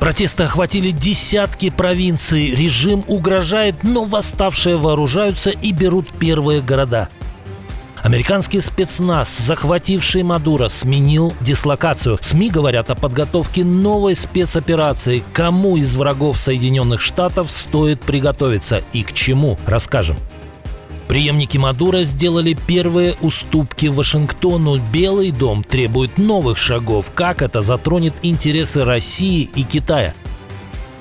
Протесты охватили десятки провинций. Режим угрожает, но восставшие вооружаются и берут первые города. Американский спецназ, захвативший Мадуро, сменил дислокацию. СМИ говорят о подготовке новой спецоперации. Кому из врагов Соединенных Штатов стоит приготовиться и к чему, расскажем. Преемники Мадуро сделали первые уступки Вашингтону. Белый дом требует новых шагов. Как это затронет интересы России и Китая?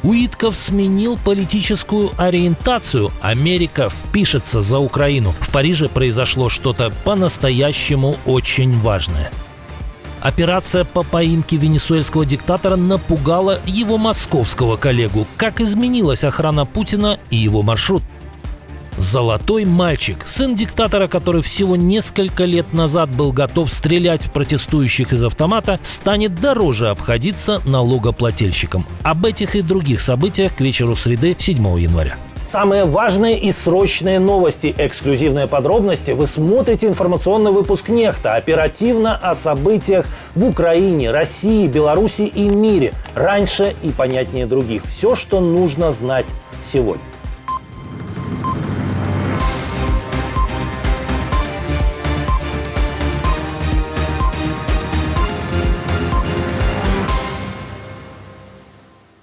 Уитков сменил политическую ориентацию. Америка впишется за Украину. В Париже произошло что-то по-настоящему очень важное. Операция по поимке венесуэльского диктатора напугала его московского коллегу. Как изменилась охрана Путина и его маршрут? Золотой мальчик, сын диктатора, который всего несколько лет назад был готов стрелять в протестующих из автомата, станет дороже обходиться налогоплательщикам. Об этих и других событиях к вечеру среды 7 января. Самые важные и срочные новости, эксклюзивные подробности вы смотрите информационный выпуск «Нехта». Оперативно о событиях в Украине, России, Беларуси и мире. Раньше и понятнее других. Все, что нужно знать сегодня.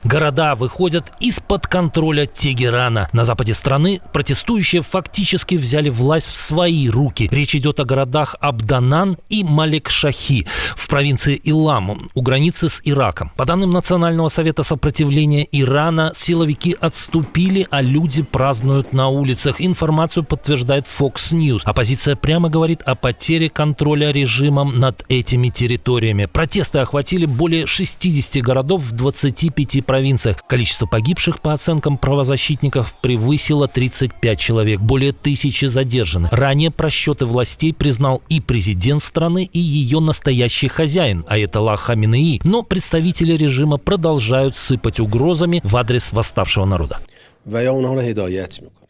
Города выходят из-под контроля Тегерана. На западе страны протестующие фактически взяли власть в свои руки. Речь идет о городах Абданан и Малик-Шахи в провинции Илам у границы с Ираком. По данным Национального совета сопротивления Ирана, силовики отступили, а люди празднуют на улицах. Информацию подтверждает Fox News. Оппозиция прямо говорит о потере контроля режимом над этими территориями. Протесты охватили более 60 городов в 25 провинциях. Количество погибших, по оценкам правозащитников, превысило 35 человек, более 1000 задержаны. Ранее просчеты властей признал и президент страны, и ее настоящий хозяин, аятолла Хаминеи. Но представители режима продолжают сыпать угрозами в адрес восставшего народа.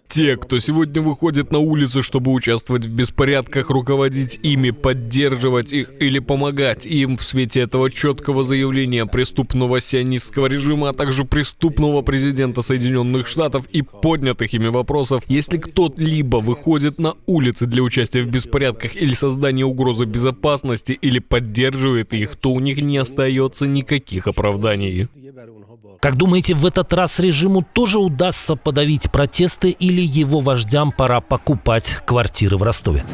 Те, кто сегодня выходит на улицы, чтобы участвовать в беспорядках, руководить ими, поддерживать их или помогать им в свете этого четкого заявления преступного сионистского режима, а также преступного президента Соединенных Штатов и поднятых ими вопросов, если кто-либо выходит на улицы для участия в беспорядках или создания угрозы безопасности или поддерживает их, то у них не остается никаких оправданий. Как думаете, в этот раз режиму тоже удастся подавить протесты или его вождям пора покупать квартиры в Ростове?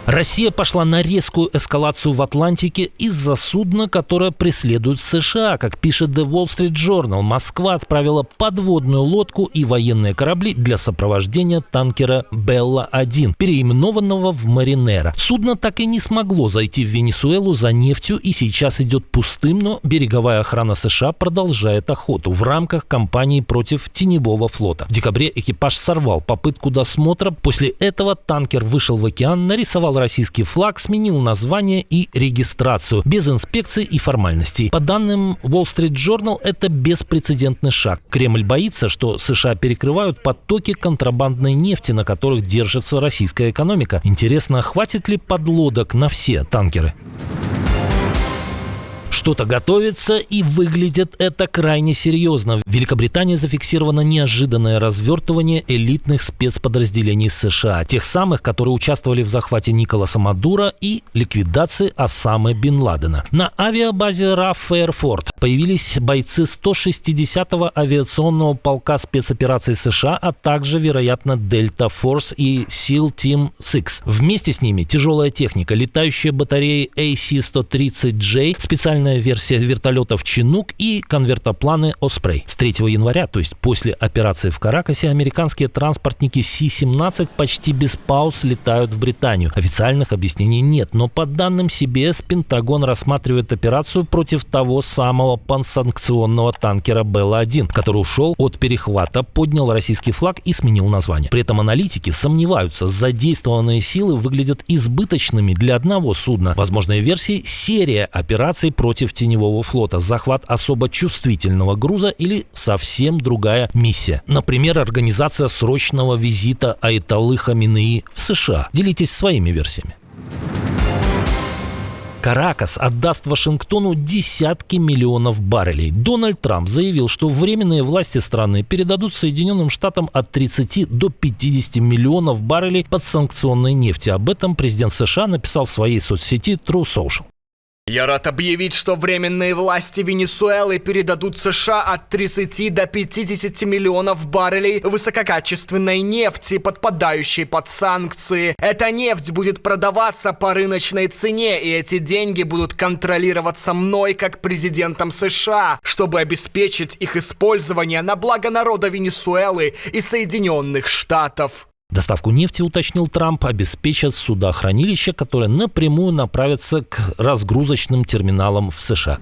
Россия пошла на резкую эскалацию в Атлантике из-за судна, которое преследует США. Как пишет The Wall Street Journal, Москва отправила подводную лодку и военные корабли для сопровождения танкера «Белла-1», переименованного в «Маринера». Судно так и не смогло зайти в Венесуэлу за нефтью и сейчас идет пустым, но береговая охрана США продолжает охоту в рамках кампании против теневого флота. В декабре экипаж сорвал попытку досмотра. После этого танкер вышел в океан, нарисовал российский флаг, сменил название и регистрацию, без инспекций и формальностей. По данным Wall Street Journal, это беспрецедентный шаг. Кремль боится, что США перекрывают потоки контрабандной нефти, на которых держится российская экономика. Интересно, хватит ли подлодок на все танкеры? Что-то готовится, и выглядит это крайне серьезно. В Великобритании зафиксировано неожиданное развертывание элитных спецподразделений США. Тех самых, которые участвовали в захвате Николаса Мадуро и ликвидации Осамы бен Ладена. На авиабазе RAF Фейерфорд появились бойцы 160-го авиационного полка спецопераций США, а также, вероятно, Delta Force и SEAL Team 6. Вместе с ними тяжелая техника, летающие батареи AC-130J, специальная версия вертолетов «Чинук» и конвертопланы «Оспрей». С 3 января, то есть после операции в Каракасе, американские транспортники Си-17 почти без пауз летают в Британию. Официальных объяснений нет, но по данным CBS, Пентагон рассматривает операцию против того самого пансанкционного танкера «Белла-1», который ушел от перехвата, поднял российский флаг и сменил название. При этом аналитики сомневаются, задействованные силы выглядят избыточными для одного судна. Возможные версии – серия операций против теневого флота, захват особо чувствительного груза или совсем другая миссия. Например, организация срочного визита аятоллы Хаминеи в США. Делитесь своими версиями. Каракас отдаст Вашингтону десятки миллионов баррелей. Дональд Трамп заявил, что временные власти страны передадут Соединенным Штатам от 30 до 50 миллионов баррелей подсанкционной нефти. Об этом президент США написал в своей соцсети True Social. Я рад объявить, что временные власти Венесуэлы передадут США от 30 до 50 миллионов баррелей высококачественной нефти, подпадающей под санкции. Эта нефть будет продаваться по рыночной цене, и эти деньги будут контролироваться мной как президентом США, чтобы обеспечить их использование на благо народа Венесуэлы и Соединенных Штатов. Доставку нефти, уточнил Трамп, обеспечат судохранилища, которые напрямую направятся к разгрузочным терминалам в США.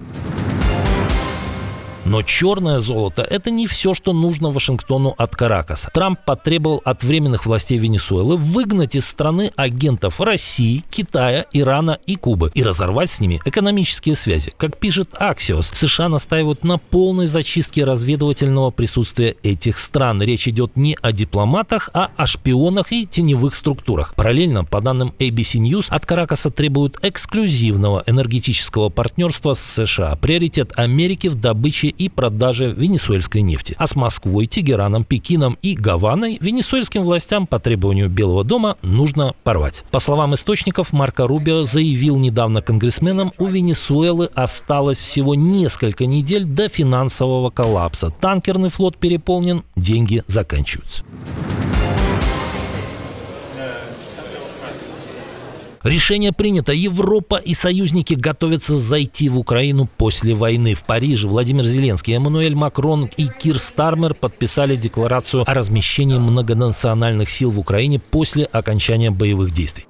Но черное золото – это не все, что нужно Вашингтону от Каракаса. Трамп потребовал от временных властей Венесуэлы выгнать из страны агентов России, Китая, Ирана и Кубы и разорвать с ними экономические связи. Как пишет Axios, США настаивают на полной зачистке разведывательного присутствия этих стран. Речь идет не о дипломатах, а о шпионах и теневых структурах. Параллельно, по данным ABC News, от Каракаса требуют эксклюзивного энергетического партнерства с США. Приоритет Америки в добыче и продаже венесуэльской нефти. А с Москвой, Тегераном, Пекином и Гаваной венесуэльским властям по требованию Белого дома нужно порвать. По словам источников, Марко Рубио заявил недавно конгрессменам, у Венесуэлы осталось всего несколько недель до финансового коллапса. Танкерный флот переполнен, деньги заканчиваются. Решение принято. Европа и союзники готовятся зайти в Украину после войны. В Париже Владимир Зеленский, Эммануэль Макрон и Кир Стармер подписали декларацию о размещении многонациональных сил в Украине после окончания боевых действий.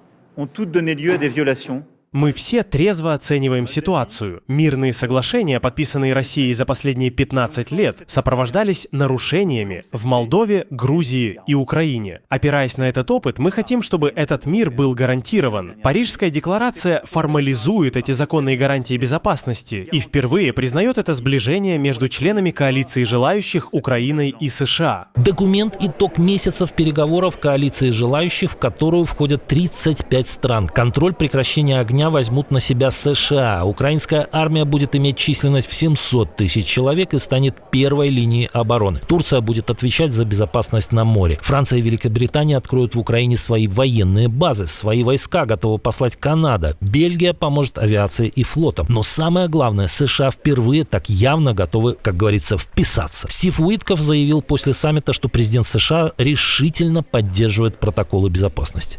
Мы все трезво оцениваем ситуацию. Мирные соглашения, подписанные Россией за последние 15 лет, сопровождались нарушениями в Молдове, Грузии и Украине. Опираясь на этот опыт, мы хотим, чтобы этот мир был гарантирован. Парижская декларация формализует эти законные гарантии безопасности и впервые признает это сближение между членами коалиции желающих Украиной и США. Документ – итог месяцев переговоров коалиции желающих, в которую входят 35 стран. Контроль прекращения огня возьмут на себя США. Украинская армия будет иметь численность в 700 тысяч человек и станет первой линией обороны. Турция будет отвечать за безопасность на море. Франция и Великобритания откроют в Украине свои военные базы. Свои войска готова послать Канада. Бельгия поможет авиации и флотом. Но самое главное, США впервые так явно готовы, как говорится, вписаться. Стив Уитков заявил после саммита, что президент США решительно поддерживает протоколы безопасности.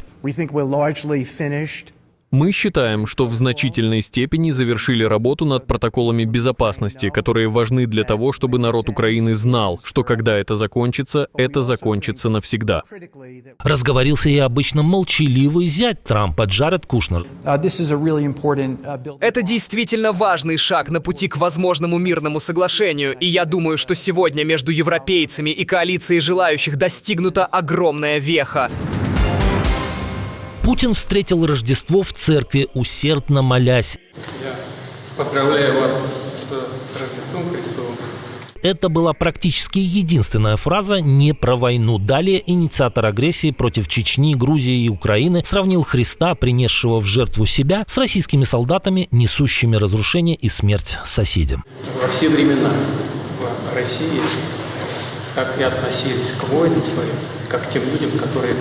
Мы считаем, что в значительной степени завершили работу над протоколами безопасности, которые важны для того, чтобы народ Украины знал, что когда это закончится навсегда. Разговорился и обычно молчаливый зять Трампа Джаред Кушнер. Это действительно важный шаг на пути к возможному мирному соглашению, и я думаю, что сегодня между европейцами и коалицией желающих достигнута огромная веха. Путин встретил Рождество в церкви, усердно молясь. Я поздравляю вас с Рождеством Христовым. Это была практически единственная фраза не про войну. Далее инициатор агрессии против Чечни, Грузии и Украины сравнил Христа, принесшего в жертву себя, с российскими солдатами, несущими разрушение и смерть соседям. Во все времена в России как и относились к воинам своим, как к тем людям, которые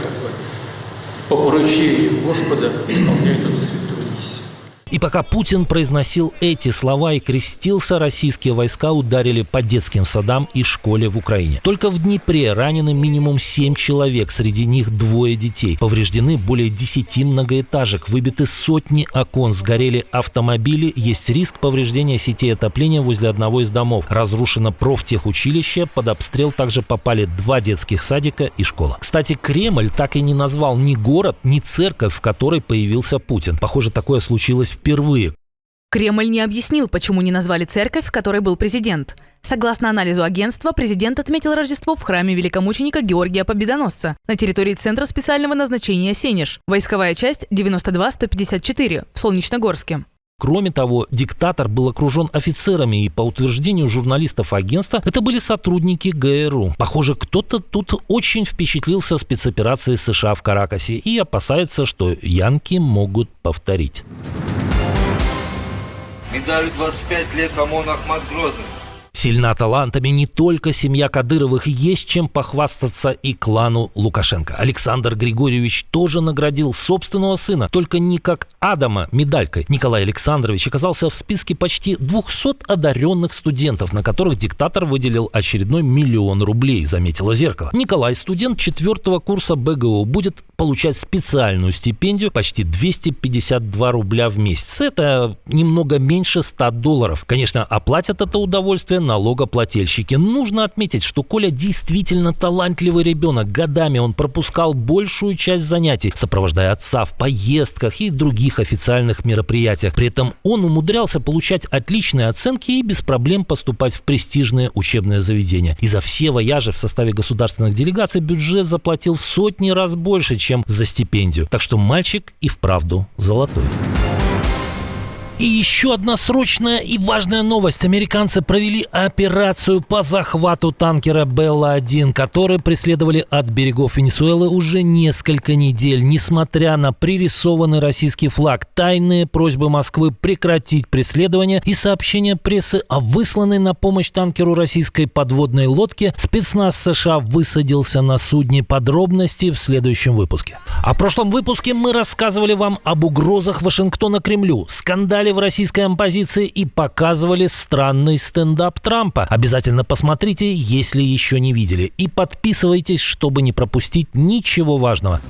по поручению Господа исполняют эту святую миссию. И пока Путин произносил эти слова и крестился, российские войска ударили по детским садам и школе в Украине. Только в Днепре ранены минимум 7 человек, среди них 2 детей. Повреждены более 10 многоэтажек, выбиты сотни окон, сгорели автомобили, есть риск повреждения сетей отопления возле одного из домов. Разрушено профтехучилище, под обстрел также попали 2 детских садика и школа. Кстати, Кремль так и не назвал ни город, ни церковь, в которой появился Путин. Похоже, такое случилось впервые. Кремль не объяснил, почему не назвали церковь, в которой был президент. Согласно анализу агентства, президент отметил Рождество в храме великомученика Георгия Победоносца на территории Центра специального назначения «Сенеж». Войсковая часть 92-154 в Солнечногорске. Кроме того, диктатор был окружен офицерами, и по утверждению журналистов агентства, это были сотрудники ГРУ. Похоже, кто-то тут очень впечатлился спецоперацией США в Каракасе и опасается, что янки могут повторить. медалью 25 лет ОМОН Ахмат Грозный. Сильна талантами не только семья Кадыровых, есть чем похвастаться и клану Лукашенко. Александр Григорьевич тоже наградил собственного сына, только не как Адама медалькой. Николай Александрович оказался в списке почти 200 одаренных студентов, на которых диктатор выделил очередной 1 миллион рублей, заметило «Зеркало». Николай, студент 4-го курса БГУ, будет получать специальную стипендию почти 252 рубля в месяц. Это немного меньше $100. Конечно, оплатят это удовольствие налогоплательщики. Нужно отметить, что Коля действительно талантливый ребенок. Годами он пропускал большую часть занятий, сопровождая отца в поездках и других официальных мероприятиях. При этом он умудрялся получать отличные оценки и без проблем поступать в престижные учебные заведения. И за все вояжи в составе государственных делегаций бюджет заплатил в сотни раз больше, чем за стипендию. Так что мальчик и вправду золотой. И еще одна срочная и важная новость. Американцы провели операцию по захвату танкера «Белла-1», который преследовали от берегов Венесуэлы уже несколько недель. Несмотря на пририсованный российский флаг, тайные просьбы Москвы прекратить преследование и сообщения прессы о высланной на помощь танкеру российской подводной лодке, спецназ США высадился на судне. Подробности в следующем выпуске. А в прошлом выпуске мы рассказывали вам об угрозах Вашингтона Кремлю, скандале в российской оппозиции и показывали странный стендап Трампа. Обязательно посмотрите, если еще не видели. И подписывайтесь, чтобы не пропустить ничего важного.